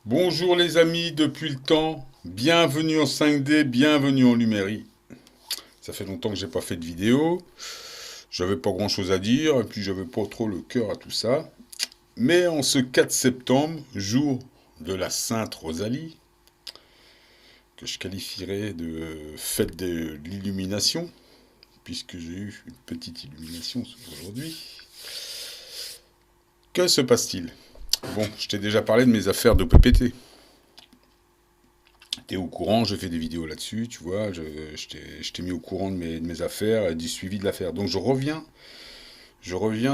Bonjour les amis, depuis le temps, bienvenue en 5D, bienvenue en Lumérie. Ça fait longtemps que j'ai pas fait de vidéo, j'avais pas grand chose à dire, et puis j'avais pas trop le cœur à tout ça. Mais en ce 4 septembre, jour de la Sainte Rosalie, que je qualifierais de fête de l'illumination, puisque j'ai eu une petite illumination aujourd'hui, que se passe-t-il? Bon, je t'ai déjà parlé de mes affaires de PPT. T'es au courant, je fais des vidéos là-dessus, tu vois, je t'ai mis au courant de mes affaires et du suivi de l'affaire. Donc je reviens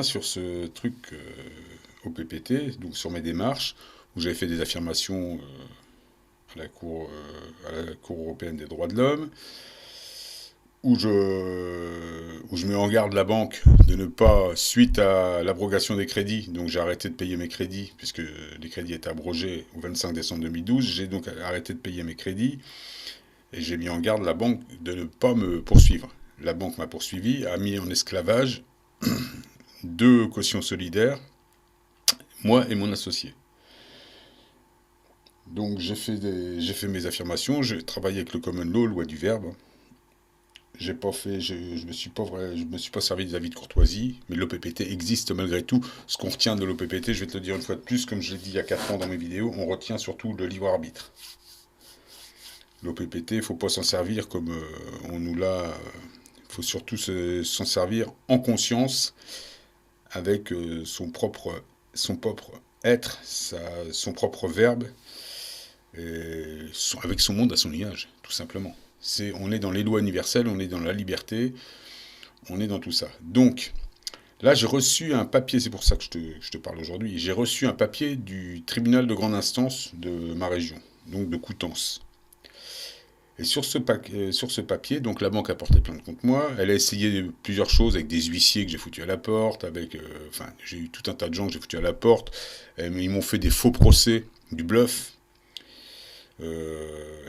sur ce truc au PPT, donc sur mes démarches, où j'avais fait des affirmations à la Cour européenne des droits de l'homme, où je mets en garde la banque de ne pas, suite à l'abrogation des crédits, donc j'ai arrêté de payer mes crédits, puisque les crédits étaient abrogés au 25 décembre 2012, j'ai donc arrêté de payer mes crédits. Et j'ai mis en garde la banque de ne pas me poursuivre. La banque m'a poursuivi, a mis en esclavage deux cautions solidaires, moi et mon associé. Donc j'ai fait mes affirmations, j'ai travaillé avec le common law, loi du verbe. J'ai pas fait, je me suis pas servi des avis de courtoisie, mais l'OPPT existe malgré tout. Ce qu'on retient de l'OPPT, je vais te le dire une fois de plus, comme je l'ai dit il y a 4 ans dans mes vidéos, on retient surtout le libre arbitre. L'OPPT, il ne faut pas s'en servir comme on nous l'a. Il faut surtout s'en servir en conscience, avec son propre être, son propre verbe, avec son monde à son image, tout simplement. On est dans les lois universelles, on est dans la liberté, on est dans tout ça. Donc, là, j'ai reçu un papier, c'est pour ça que je te parle aujourd'hui, j'ai reçu un papier du tribunal de grande instance de ma région, donc de Coutances. Et sur ce papier, donc la banque a porté plainte contre moi. Elle a essayé plusieurs choses avec des huissiers que j'ai foutus à la porte, enfin, j'ai eu tout un tas de gens que j'ai foutus à la porte. Ils m'ont fait des faux procès, du bluff.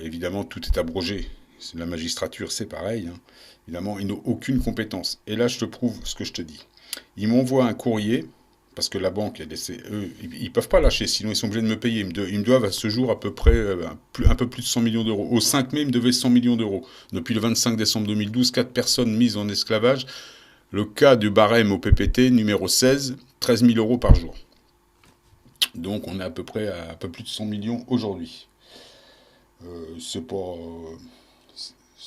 Évidemment, tout est abrogé. La magistrature, c'est pareil, hein. Évidemment, ils n'ont aucune compétence. Et là, je te prouve ce que je te dis. Ils m'envoient un courrier, parce que la banque, eux, ils ne peuvent pas lâcher, sinon ils sont obligés de me payer. Ils me doivent à ce jour à peu près un peu plus de 100 millions d'euros. Au 5 mai, ils me devaient 100 millions d'euros. Depuis le 25 décembre 2012, 4 personnes mises en esclavage. Le cas du barème au PPT, numéro 16, 13 000 euros par jour. Donc on est à peu près à un peu plus de 100 millions aujourd'hui. C'est pas...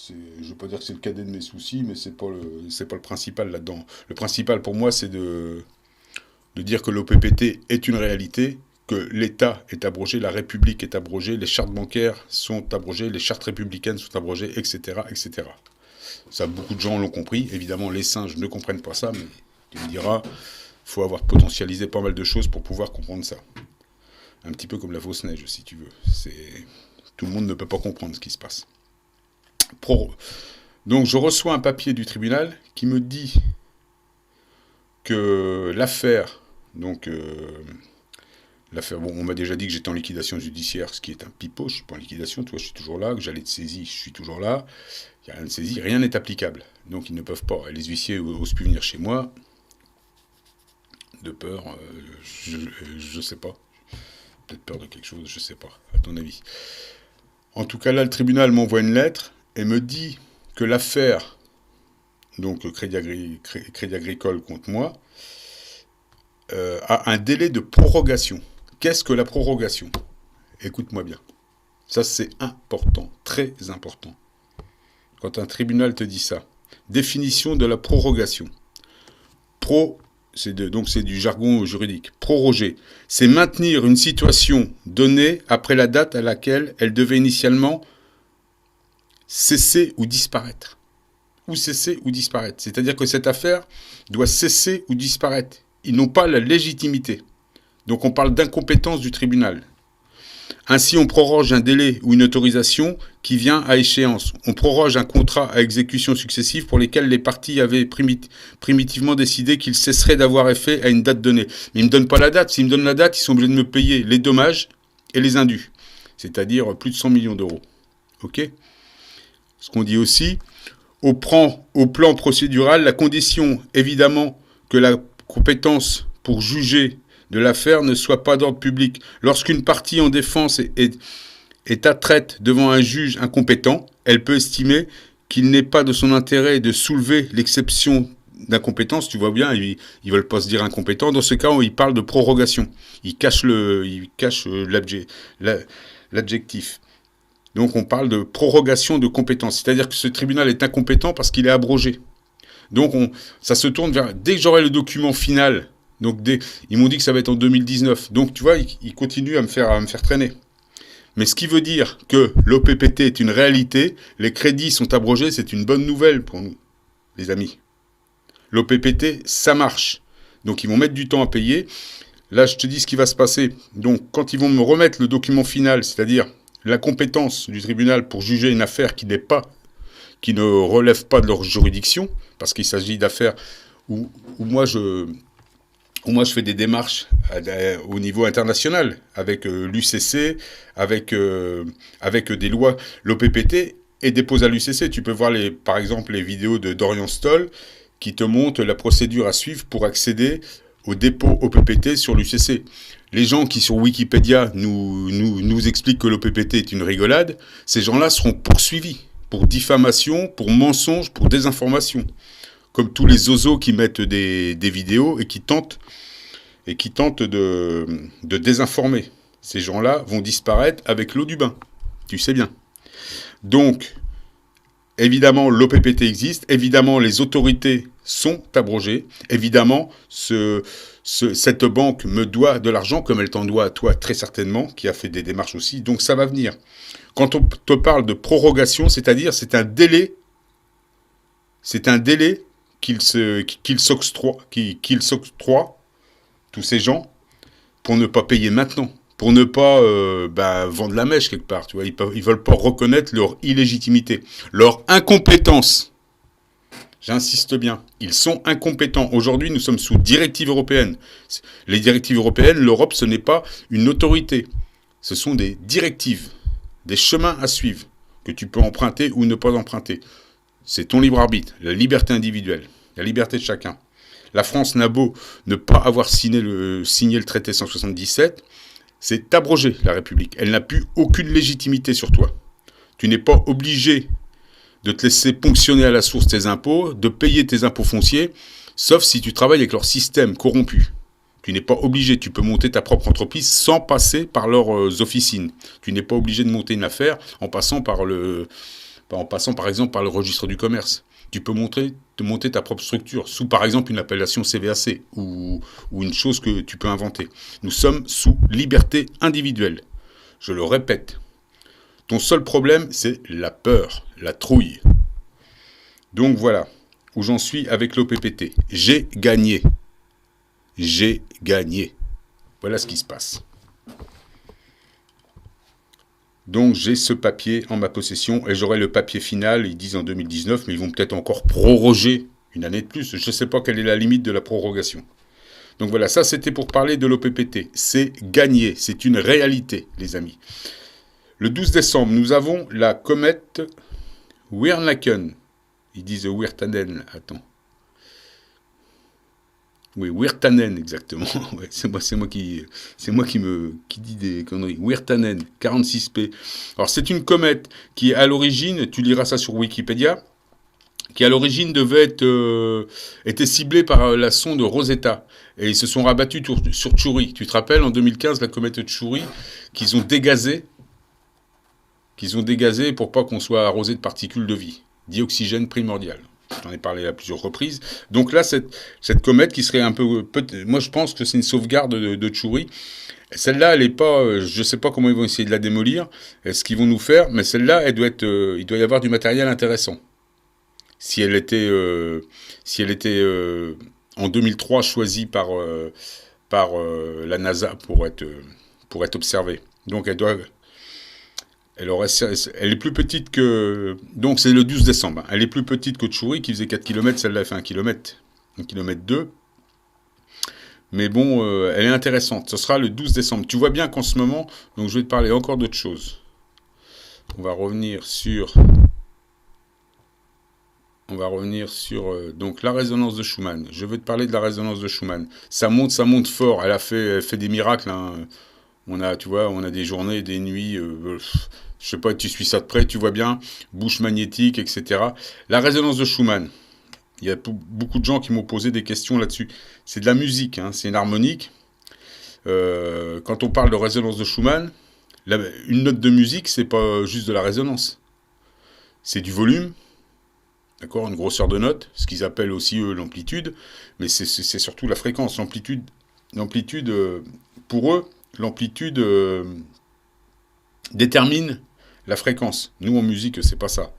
je ne veux pas dire que c'est le cadet de mes soucis, mais c'est pas le principal là-dedans. Le principal pour moi, c'est de dire que l'OPPT est une réalité, que l'État est abrogé, la République est abrogée, les chartes bancaires sont abrogées, les chartes républicaines sont abrogées, etc., etc. Ça, beaucoup de gens l'ont compris. Évidemment, les singes ne comprennent pas ça, mais tu me diras, il faut avoir potentialisé pas mal de choses pour pouvoir comprendre ça. Un petit peu comme la fausse neige, si tu veux. Tout le monde ne peut pas comprendre ce qui se passe. Donc, je reçois un papier du tribunal qui me dit que l'affaire, donc l'affaire, bon, on m'a déjà dit que j'étais en liquidation judiciaire, ce qui est un pipeau, je suis pas en liquidation, toi, je suis toujours là, que j'allais de saisie, je suis toujours là, il n'y a rien de saisie, rien n'est applicable. Donc ils ne peuvent pas, les huissiers osent plus venir chez moi, de peur, je sais pas, peut-être peur de quelque chose, je sais pas, à ton avis. En tout cas, là, le tribunal m'envoie une lettre et me dit que l'affaire, donc Crédit Agricole contre moi, a un délai de prorogation. Qu'est-ce que la prorogation? Écoute-moi bien. Ça, c'est important, très important. Quand un tribunal te dit ça. Définition de la prorogation. Donc c'est du jargon juridique. Proroger, c'est maintenir une situation donnée après la date à laquelle elle devait initialement cesser ou disparaître. Ou cesser ou disparaître. C'est-à-dire que cette affaire doit cesser ou disparaître. Ils n'ont pas la légitimité. Donc on parle d'incompétence du tribunal. Ainsi, on proroge un délai ou une autorisation qui vient à échéance. On proroge un contrat à exécution successive pour lesquels les parties avaient primitivement décidé qu'ils cesseraient d'avoir effet à une date donnée. Mais ils ne me donnent pas la date. S'ils me donnent la date, ils sont obligés de me payer les dommages et les indus. C'est-à-dire plus de 100 millions d'euros. Ok ? Ce qu'on dit aussi, au plan procédural, la condition, évidemment, que la compétence pour juger de l'affaire ne soit pas d'ordre public. Lorsqu'une partie en défense est attraite devant un juge incompétent, elle peut estimer qu'il n'est pas de son intérêt de soulever l'exception d'incompétence. Tu vois bien, ils veulent pas se dire incompétent. Dans ce cas, ils parlent de prorogation. Ils cachent l'adjectif. Donc on parle de prorogation de compétence. C'est-à-dire que ce tribunal est incompétent parce qu'il est abrogé. Donc ça se tourne vers... Dès que j'aurai le document final, ils m'ont dit que ça va être en 2019. Donc tu vois, ils continuent à me faire traîner. Mais ce qui veut dire que l'OPPT est une réalité, les crédits sont abrogés, c'est une bonne nouvelle pour nous, les amis. L'OPPT, ça marche. Donc ils vont mettre du temps à payer. Là, je te dis ce qui va se passer. Donc quand ils vont me remettre le document final, c'est-à-dire la compétence du tribunal pour juger une affaire qui ne relève pas de leur juridiction, parce qu'il s'agit d'affaires où moi je fais des démarches au niveau international, avec l'UCC, avec des lois. L'OPPT est déposé à l'UCC. Tu peux voir par exemple les vidéos de Dorian Stoll qui te montrent la procédure à suivre pour accéder au dépôt OPPT sur l'UCC. Les gens qui sur Wikipédia nous expliquent que l'OPPT est une rigolade, ces gens-là seront poursuivis pour diffamation, pour mensonge, pour désinformation. Comme tous les zozos qui mettent des vidéos et qui tentent de désinformer. Ces gens-là vont disparaître avec l'eau du bain. Tu sais bien. Donc, évidemment, l'OPPT existe. Évidemment, les autorités sont abrogées. Évidemment, cette banque me doit de l'argent, comme elle t'en doit à toi très certainement, qui a fait des démarches aussi. Donc, ça va venir. Quand on te parle de prorogation, c'est-à-dire c'est un délai qu'ils s'octroient, tous ces gens, pour ne pas payer maintenant, pour ne pas vendre la mèche quelque part. Tu vois, ils veulent pas reconnaître leur illégitimité, leur incompétence. J'insiste bien, ils sont incompétents. Aujourd'hui, nous sommes sous directives européennes. Les directives européennes, l'Europe, ce n'est pas une autorité. Ce sont des directives, des chemins à suivre, que tu peux emprunter ou ne pas emprunter. C'est ton libre arbitre, la liberté individuelle, la liberté de chacun. La France n'a beau ne pas avoir signé le traité 177, c'est abrogé la République. Elle n'a plus aucune légitimité sur toi. Tu n'es pas obligé de te laisser ponctionner à la source tes impôts, de payer tes impôts fonciers, sauf si tu travailles avec leur système corrompu. Tu n'es pas obligé, tu peux monter ta propre entreprise sans passer par leurs officines. Tu n'es pas obligé de monter une affaire en passant par exemple par le registre du commerce. Tu peux monter ta propre structure sous par exemple une appellation CVAC ou une chose que tu peux inventer. Nous sommes sous liberté individuelle. Je le répète. Ton seul problème, c'est la peur, la trouille. Donc voilà où j'en suis avec l'OPPT. J'ai gagné. J'ai gagné. Voilà ce qui se passe. Donc j'ai ce papier en ma possession et j'aurai le papier final, ils disent en 2019, mais ils vont peut-être encore proroger une année de plus. Je ne sais pas quelle est la limite de la prorogation. Donc voilà, ça c'était pour parler de l'OPPT. C'est gagné, c'est une réalité, les amis. Le 12 décembre, nous avons la comète Wirtanen. Ils disent Wirtanen, attends. Oui, Wirtanen, exactement. Ouais, c'est moi qui dis des conneries. Wirtanen, 46P. Alors, c'est une comète qui, à l'origine, tu liras ça sur Wikipédia, qui, à l'origine, était ciblée par la sonde Rosetta. Et ils se sont rabattus sur Tchouri. Tu te rappelles, en 2015, la comète Tchouri, qu'ils ont dégazé pour pas qu'on soit arrosé de particules de vie. Dioxygène primordial. J'en ai parlé à plusieurs reprises. Donc là, cette comète qui serait un peu... Moi, je pense que c'est une sauvegarde de Tchouri. Celle-là, elle est pas... je sais pas comment ils vont essayer de la démolir, ce qu'ils vont nous faire, mais celle-là, il doit y avoir du matériel intéressant. Si elle était en 2003 choisie par la NASA pour être observée. Donc, elle est plus petite que... Donc, c'est le 12 décembre. Elle est plus petite que Tchouri, qui faisait 4 km. Celle-là, elle fait 1 km. 1 km 2. Mais bon, elle est intéressante. Ce sera le 12 décembre. Tu vois bien qu'en ce moment... Donc, je vais te parler encore d'autre chose. On va revenir sur... on va revenir sur donc la résonance de Schumann. Je veux te parler de la résonance de Schumann. Ça monte fort. Elle fait des miracles, hein. Tu vois, on a des journées, des nuits. Je sais pas, tu suis ça de près, tu vois bien, bouche magnétique, etc. La résonance de Schumann. Il y a beaucoup de gens qui m'ont posé des questions là-dessus. C'est de la musique, hein, c'est une harmonique. Quand on parle de résonance de Schumann, une note de musique, c'est pas juste de la résonance. C'est du volume, d'accord, une grosseur de note, ce qu'ils appellent aussi eux l'amplitude, mais c'est surtout la fréquence. L'amplitude, pour eux, l'amplitude détermine la fréquence. Nous en musique, c'est pas ça.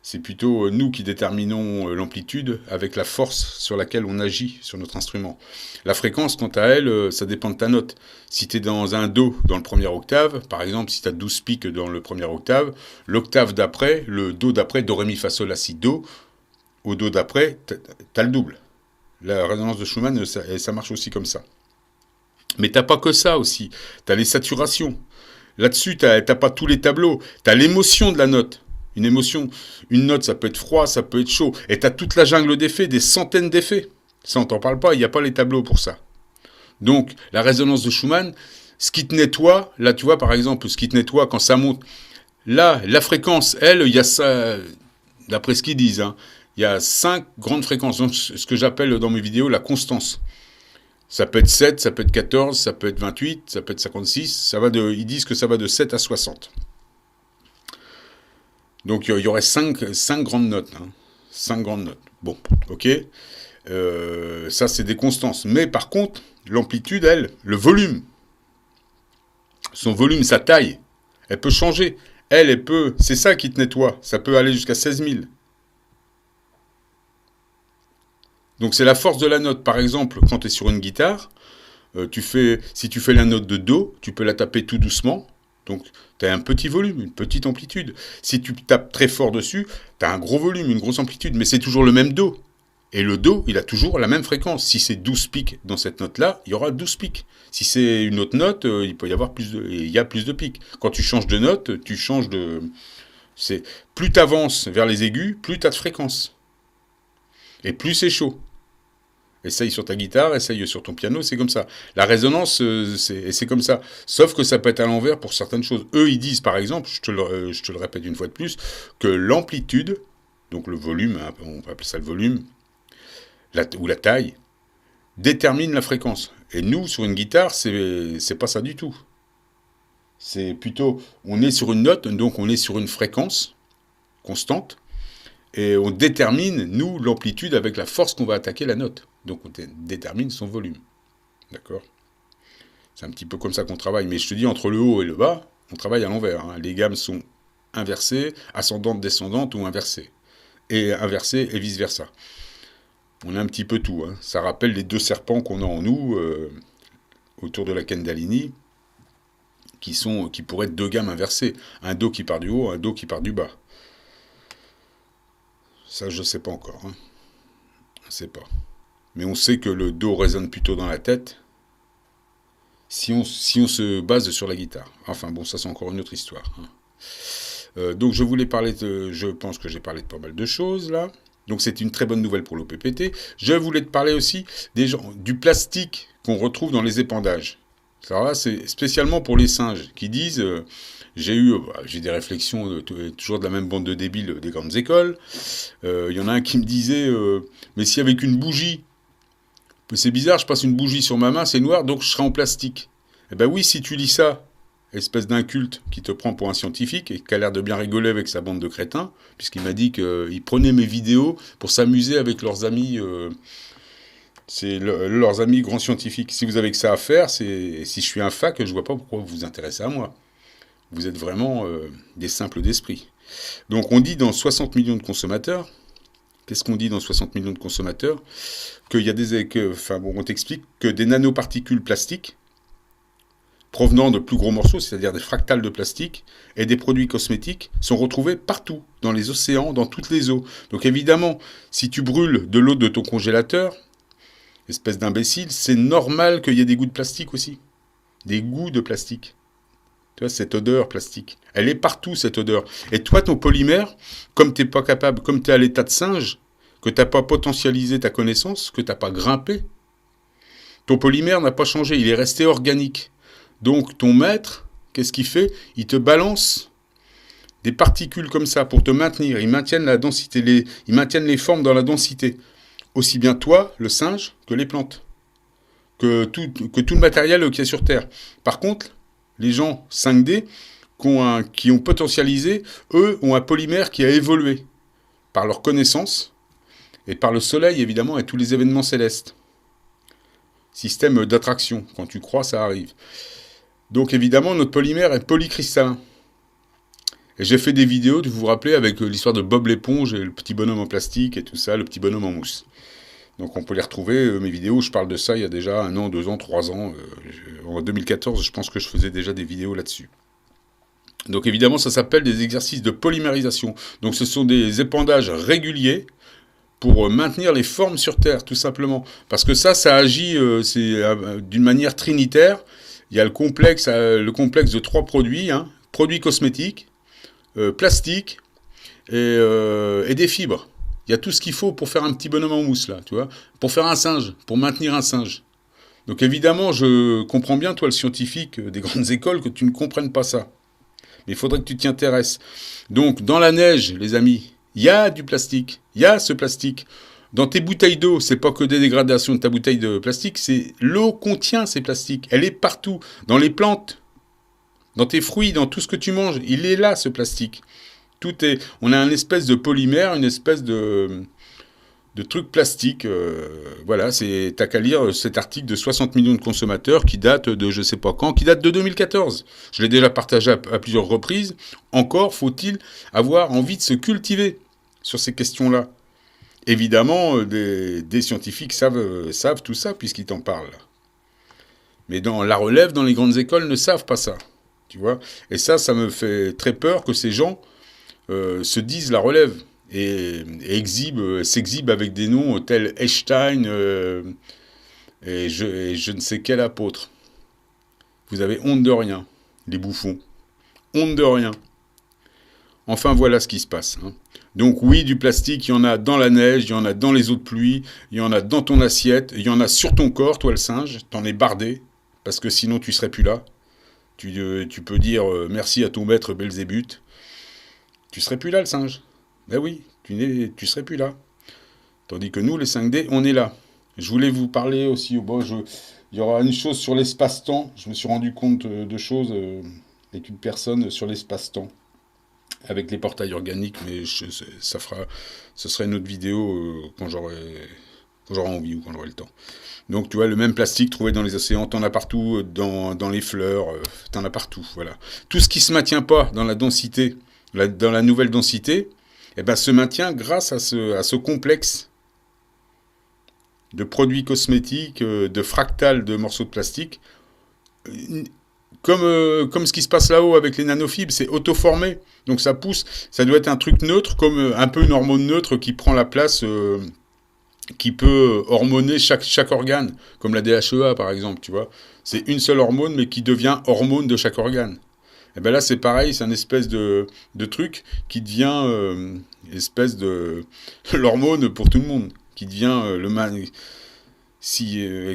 C'est plutôt nous qui déterminons l'amplitude avec la force sur laquelle on agit sur notre instrument. La fréquence, quant à elle, ça dépend de ta note. Si tu es dans un Do dans le premier octave, par exemple, si tu as 12 pics dans le premier octave, l'octave d'après, le Do d'après, Do, Ré, Mi, Fa, Sol, La, Si, Do, au Do d'après, tu as le double. La résonance de Schumann, ça marche aussi comme ça. Mais t'as pas que ça aussi. Tu as les saturations. Là-dessus, t'as pas tous les tableaux. Tu as l'émotion de la note. Une émotion, une note, ça peut être froid, ça peut être chaud. Et tu as toute la jungle d'effets, des centaines d'effets. Ça, on t'en parle pas, il n'y a pas les tableaux pour ça. Donc, la résonance de Schumann, ce qui te nettoie, là, tu vois, par exemple, ce qui te nettoie quand ça monte, là, la fréquence, elle, il y a ça, d'après ce qu'ils disent, hein, il y a 5 grandes fréquences. Donc, ce que j'appelle dans mes vidéos la constance. Ça peut être 7, ça peut être 14, ça peut être 28, ça peut être 56. Ils disent que ça va de 7 à 60. Donc il y aurait 5 grandes notes. Hein. 5 grandes notes. Bon, ok. Ça, c'est des constances. Mais par contre, l'amplitude, elle, le volume, son volume, sa taille, elle peut changer. Elle peut... C'est ça qui te nettoie. Ça peut aller jusqu'à 16 000. Donc c'est la force de la note. Par exemple, quand tu es sur une guitare, si tu fais la note de Do, tu peux la taper tout doucement. Donc, tu as un petit volume, une petite amplitude. Si tu tapes très fort dessus, tu as un gros volume, une grosse amplitude. Mais c'est toujours le même Do. Et le Do, il a toujours la même fréquence. Si c'est 12 pics dans cette note-là, il y aura 12 pics. Si c'est une autre note, il peut y avoir il y a plus de pics. Quand tu changes de note, tu changes de... Plus tu avances vers les aigus, plus tu as de fréquence. Et plus c'est chaud. Essaye sur ta guitare, essaye sur ton piano, c'est comme ça. La résonance, c'est comme ça. Sauf que ça peut être à l'envers pour certaines choses. Eux, ils disent, par exemple, je te le répète une fois de plus, que l'amplitude, donc le volume, hein, on peut appeler ça le volume, ou la taille, détermine la fréquence. Et nous, sur une guitare, c'est pas ça du tout. C'est plutôt, on est sur une note, donc on est sur une fréquence constante, et on détermine, nous, l'amplitude avec la force qu'on va attaquer la note. Donc on détermine son volume. D'accord ? C'est un petit peu comme ça qu'on travaille. Mais je te dis, entre le haut et le bas, on travaille à l'envers. Hein. Les gammes sont inversées, ascendantes, descendantes ou inversées. Et inversées et vice-versa. On a un petit peu tout. Hein. Ça rappelle les 2 serpents qu'on a en nous, autour de la Kundalini, qui pourraient être 2 gammes inversées. Un Do qui part du haut, un Do qui part du bas. Ça, je ne sais pas encore. Hein. On ne sait pas. Mais on sait que le Do résonne plutôt dans la tête si on se base sur la guitare. Enfin bon, ça c'est encore une autre histoire. Hein. Donc je voulais parler je pense que j'ai parlé de pas mal de choses là. Donc c'est une très bonne nouvelle pour l'OPPT. Je voulais te parler aussi du plastique qu'on retrouve dans les épandages. Ça va, c'est spécialement pour les singes qui disent... j'ai des réflexions toujours de la même bande de débiles des grandes écoles. Il y en a un qui me disait mais si avec une bougie, c'est bizarre, je passe une bougie sur ma main, c'est noir, donc je serai en plastique. Eh ben oui, si tu lis ça, espèce d'inculte qui te prend pour un scientifique et qui a l'air de bien rigoler avec sa bande de crétins, puisqu'il m'a dit qu'il prenait mes vidéos pour s'amuser avec leurs amis... leurs amis grands scientifiques. Si vous avez que ça à faire, si je suis un fac, je vois pas pourquoi vous vous intéressez à moi. Vous êtes vraiment des simples d'esprit. Donc on dit dans 60 millions de consommateurs, qu'est-ce qu'on dit dans 60 millions de consommateurs ? Qu'il y a on t'explique que des nanoparticules plastiques, provenant de plus gros morceaux, c'est-à-dire des fractales de plastique, et des produits cosmétiques, sont retrouvés partout, dans les océans, dans toutes les eaux. Donc évidemment, si tu brûles de l'eau de ton congélateur, espèce d'imbécile, c'est normal qu'il y ait des goûts de plastique aussi. Des goûts de plastique. Tu vois, cette odeur plastique. Elle est partout, cette odeur. Et toi, ton polymère, comme tu n'es pas capable, comme tu es à l'état de singe, que tu n'as pas potentialisé ta connaissance, que tu n'as pas grimpé. Ton polymère n'a pas changé, il est resté organique. Donc ton maître, qu'est-ce qu'il fait? Il te balance des particules comme ça pour te maintenir. Ils maintiennent la densité, ils maintiennent les formes dans la densité. Aussi bien toi, le singe, que les plantes. Que tout le matériel qu'il y a sur Terre. Par contre, les gens 5D qui ont potentialisé, eux, ont un polymère qui a évolué par leur connaissance et par le soleil, évidemment, et tous les événements célestes. Système d'attraction. Quand tu crois, ça arrive. Donc, évidemment, notre polymère est polycristallin. Et j'ai fait des vidéos, vous vous rappelez, avec l'histoire de Bob l'éponge et le petit bonhomme en plastique et tout ça, le petit bonhomme en mousse. Donc on peut les retrouver, mes vidéos, je parle de ça il y a déjà 1 an, 2 ans, 3 ans. En 2014, je pense que je faisais déjà des vidéos là-dessus. Donc évidemment, ça s'appelle des exercices de polymérisation. Donc ce sont des épandages réguliers pour maintenir les formes sur Terre, tout simplement. Parce que ça agit d'une manière trinitaire. Il y a le complexe de 3 produits, hein, produits cosmétiques, plastique et des fibres. Il y a tout ce qu'il faut pour faire un petit bonhomme en mousse, là, tu vois, pour faire un singe, pour maintenir un singe. Donc évidemment, je comprends bien, toi, le scientifique des grandes écoles, que tu ne comprennes pas ça. Mais il faudrait que tu t'y intéresses. Donc, dans la neige, les amis, il y a du plastique. Il y a ce plastique. Dans tes bouteilles d'eau, c'est pas que des dégradations de ta bouteille de plastique, c'est l'eau contient ces plastiques. Elle est partout. Dans les plantes, dans tes fruits, dans tout ce que tu manges, il est là, ce plastique. On a une espèce de polymère, une espèce de truc plastique. Voilà, t'as qu'à lire cet article de 60 millions de consommateurs qui date de je sais pas quand, qui date de 2014. Je l'ai déjà partagé à plusieurs reprises. Encore faut-il avoir envie de se cultiver sur ces questions-là. Évidemment, des scientifiques savent tout ça puisqu'ils t'en parlent. Mais dans la relève, dans les grandes écoles, ne savent pas ça. Tu vois ? Et ça me fait très peur que ces gens se disent la relève et s'exhibent avec des noms tels Einstein et je ne sais quel apôtre. Vous avez honte de rien, les bouffons. Honte de rien. Enfin, voilà ce qui se passe. Hein. Donc oui, du plastique, il y en a dans la neige, il y en a dans les eaux de pluie, il y en a dans ton assiette, il y en a sur ton corps, toi le singe, t'en es bardé, parce que sinon tu serais plus là. Tu peux dire merci à ton maître Belzébuth. Tu serais plus là, le singe. Ben oui, tu serais plus là. Tandis que nous, les 5D, on est là. Je voulais vous parler aussi. Il y aura une chose sur l'espace-temps. Je me suis rendu compte de choses avec une personne sur l'espace-temps. Avec les portails organiques, mais ce sera une autre vidéo quand j'aurai envie ou quand j'aurai le temps. Donc tu vois, le même plastique trouvé dans les océans, t'en as partout, dans les fleurs, t'en as partout, voilà. Tout ce qui se maintient pas dans la densité, dans la nouvelle densité, eh ben, se maintient grâce à ce complexe de produits cosmétiques, de fractales de morceaux de plastique. Comme ce qui se passe là-haut avec les nanofibres, c'est auto-formé. Donc ça pousse, ça doit être un truc neutre, comme un peu une hormone neutre qui prend la place, qui peut hormoner chaque organe, comme la DHEA par exemple, tu vois. C'est une seule hormone, mais qui devient hormone de chaque organe. Et bien là, c'est pareil, c'est un espèce de truc qui devient espèce de l'hormone pour tout le monde, qui devient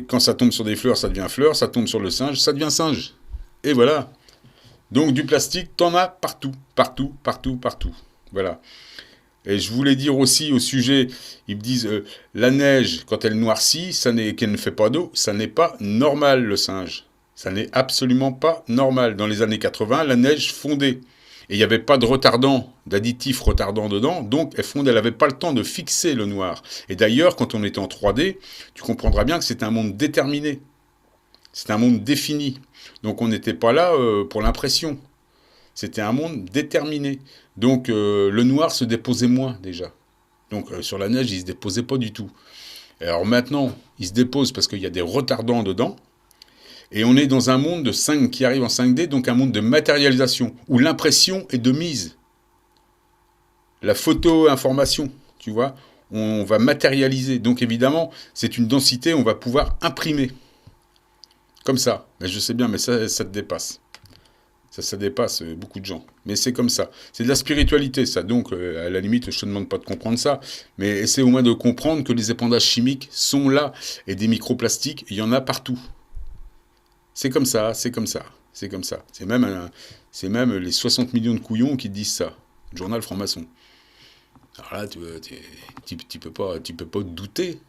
quand ça tombe sur des fleurs, ça devient fleur, ça tombe sur le singe, ça devient singe. Et voilà. Donc du plastique, t'en as partout, partout, partout, partout. Voilà. Et je voulais dire aussi au sujet, ils me disent, la neige, quand elle noircit, qu'elle ne fait pas d'eau, ça n'est pas normal, le singe. Ça n'est absolument pas normal. Dans les années 80, la neige fondait. Et il n'y avait pas de retardant, d'additif retardant dedans, donc elle fondait, elle n'avait pas le temps de fixer le noir. Et d'ailleurs, quand on était en 3D, tu comprendras bien que c'est un monde déterminé. C'est un monde défini. Donc on n'était pas là pour l'impression. C'était un monde déterminé. Donc le noir se déposait moins déjà. Donc sur la neige, il ne se déposait pas du tout. Et alors maintenant, il se dépose parce qu'il y a des retardants dedans. Et on est dans un monde qui arrive en 5D, donc un monde de matérialisation, où l'impression est de mise. La photo-information, tu vois, on va matérialiser. Donc évidemment, c'est une densité, on va pouvoir imprimer. Comme ça. Mais je sais bien, mais ça te dépasse. Ça dépasse beaucoup de gens. Mais c'est comme ça. C'est de la spiritualité, ça. Donc, à la limite, je te demande pas de comprendre ça. Mais essaie au moins de comprendre que les épandages chimiques sont là. Et des microplastiques, il y en a partout. C'est comme ça, c'est comme ça, c'est comme ça. C'est même les 60 millions de couillons qui disent ça. Le journal franc-maçon. Alors là, tu peux pas douter.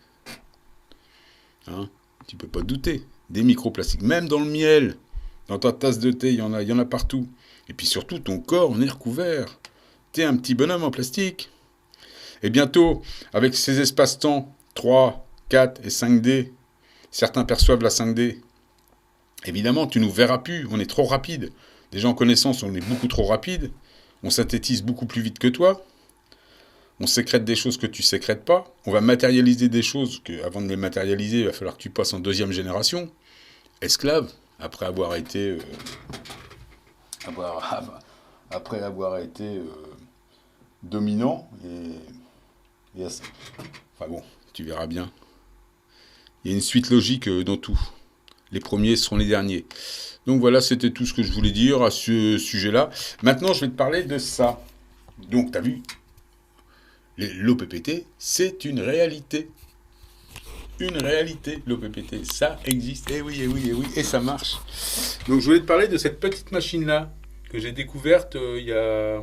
Hein, tu peux pas douter. Des microplastiques, même dans le miel. Dans ta tasse de thé, il y en a partout. Et puis surtout, ton corps en est recouvert. T'es un petit bonhomme en plastique. Et bientôt, avec ces espaces-temps 3, 4 et 5D, certains perçoivent la 5D. Évidemment, tu nous verras plus, on est trop rapide. Déjà en connaissance, on est beaucoup trop rapide. On synthétise beaucoup plus vite que toi. On sécrète des choses que tu sécrètes pas. On va matérialiser des choses que, avant de les matérialiser, il va falloir que tu passes en deuxième génération. Esclave. Après avoir été dominant enfin bon, tu verras bien. Il y a une suite logique dans tout. Les premiers seront les derniers. Donc voilà, c'était tout ce que je voulais dire à ce sujet-là. Maintenant, je vais te parler de ça. Donc, tu as vu, l'OPPT, c'est une réalité. Une réalité, l'OPPT. Ça existe. Eh oui, et ça marche. Donc, je voulais te parler de cette petite machine-là que j'ai découverte il y a...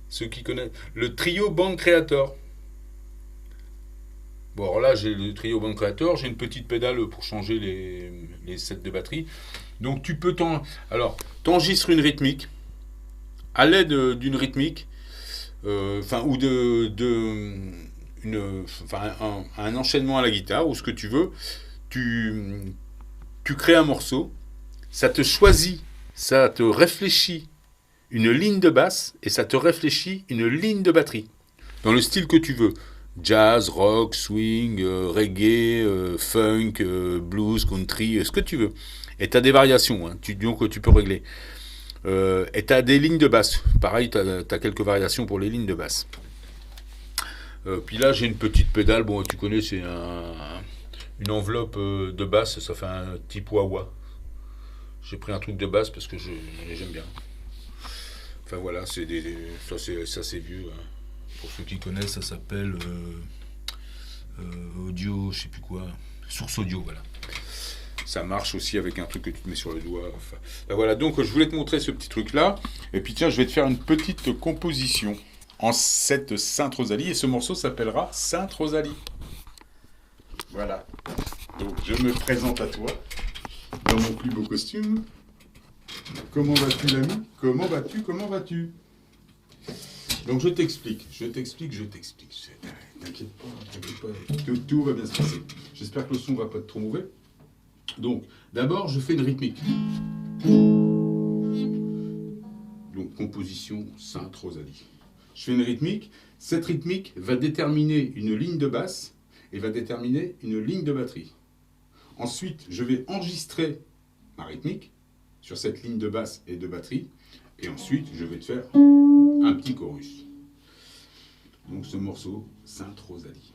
Ceux qui connaissent... Le Trio Band Creator. Bon, alors là, j'ai le Trio Band Creator. J'ai une petite pédale pour changer les sets de batterie. Donc, tu peux t'enregistres une rythmique à l'aide d'une rythmique, ou un enchaînement à la guitare ou ce que tu veux. Tu crées un morceau, ça te choisit, ça te réfléchit une ligne de basse et ça te réfléchit une ligne de batterie dans le style que tu veux. Jazz, rock, swing, reggae, funk, blues, country, ce que tu veux. Et tu as des variations, hein, donc tu peux régler. Et tu as des lignes de basse. Pareil, tu as quelques variations pour les lignes de basse. Puis là, j'ai une petite pédale. Bon, tu connais, c'est une enveloppe de basse. Ça fait un type wah-wah. J'ai pris un truc de basse parce que j'aime bien. Enfin voilà, ça c'est vieux. Hein. Pour ceux qui connaissent, ça s'appelle audio, je sais plus quoi. Source audio, voilà. Ça marche aussi avec un truc que tu te mets sur le doigt. Enfin, ben voilà, donc je voulais te montrer ce petit truc-là. Et puis tiens, je vais te faire une petite composition en cette Sainte Rosalie. Et ce morceau s'appellera Sainte Rosalie. Voilà. Donc je me présente à toi dans mon plus beau costume. Comment vas-tu, l'ami? Comment vas-tu? Donc je t'explique. T'inquiète pas. Tout va bien se passer. J'espère que le son va pas être trop mauvais. Donc, d'abord, je fais une rythmique. Donc, composition Sainte Rosalie. Je fais une rythmique. Cette rythmique va déterminer une ligne de basse et va déterminer une ligne de batterie. Ensuite, je vais enregistrer ma rythmique sur cette ligne de basse et de batterie. Et ensuite, je vais te faire un petit chorus. Donc, ce morceau, Sainte Rosalie.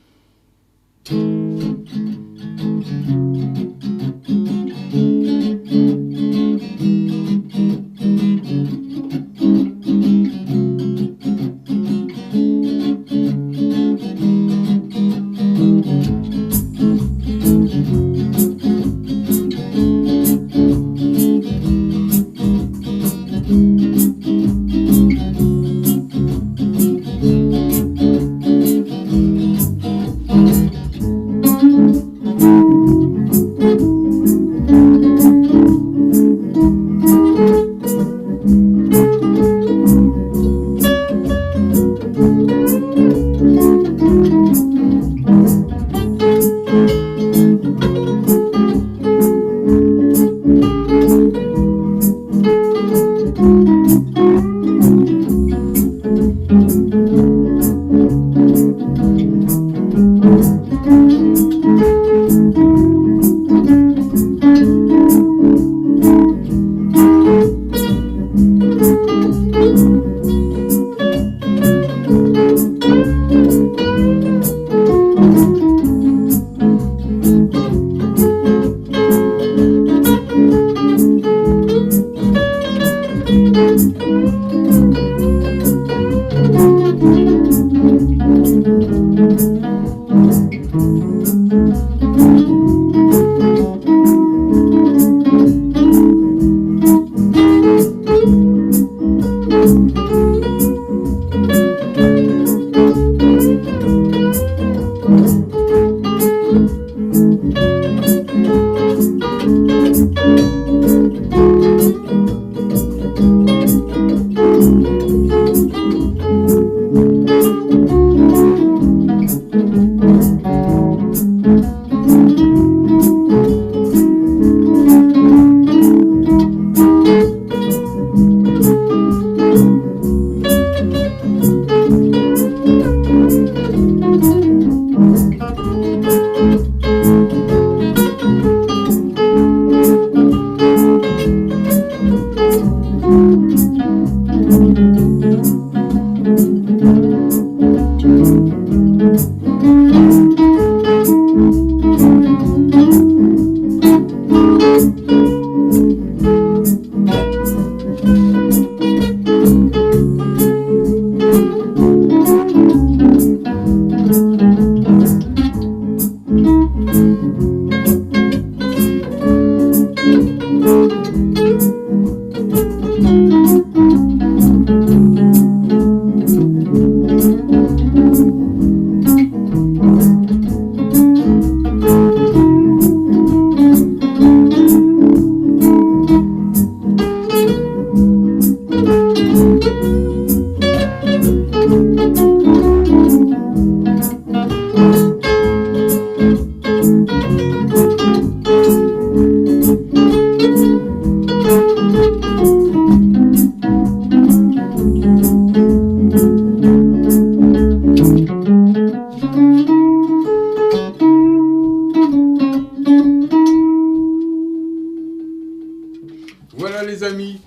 Voilà les amis,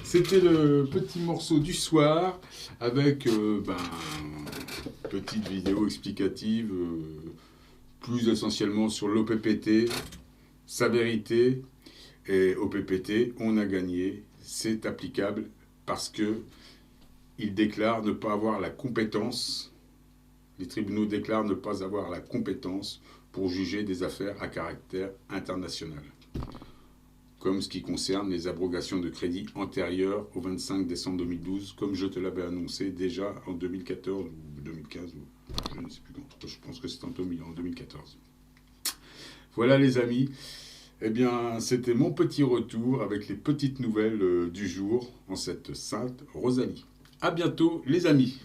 c'était le petit morceau du soir avec petite vidéo explicative, plus essentiellement sur l'OPPT, sa vérité. Et OPPT, on a gagné, c'est applicable parce que il déclare ne pas avoir la compétence, les tribunaux déclarent ne pas avoir la compétence pour juger des affaires à caractère international, comme ce qui concerne les abrogations de crédit antérieures au 25 décembre 2012, comme je te l'avais annoncé déjà en 2014 ou 2015, ou je ne sais plus quand, je pense que c'était en 2014. Voilà les amis, eh bien c'était mon petit retour avec les petites nouvelles du jour en cette sainte Rosalie. À bientôt les amis.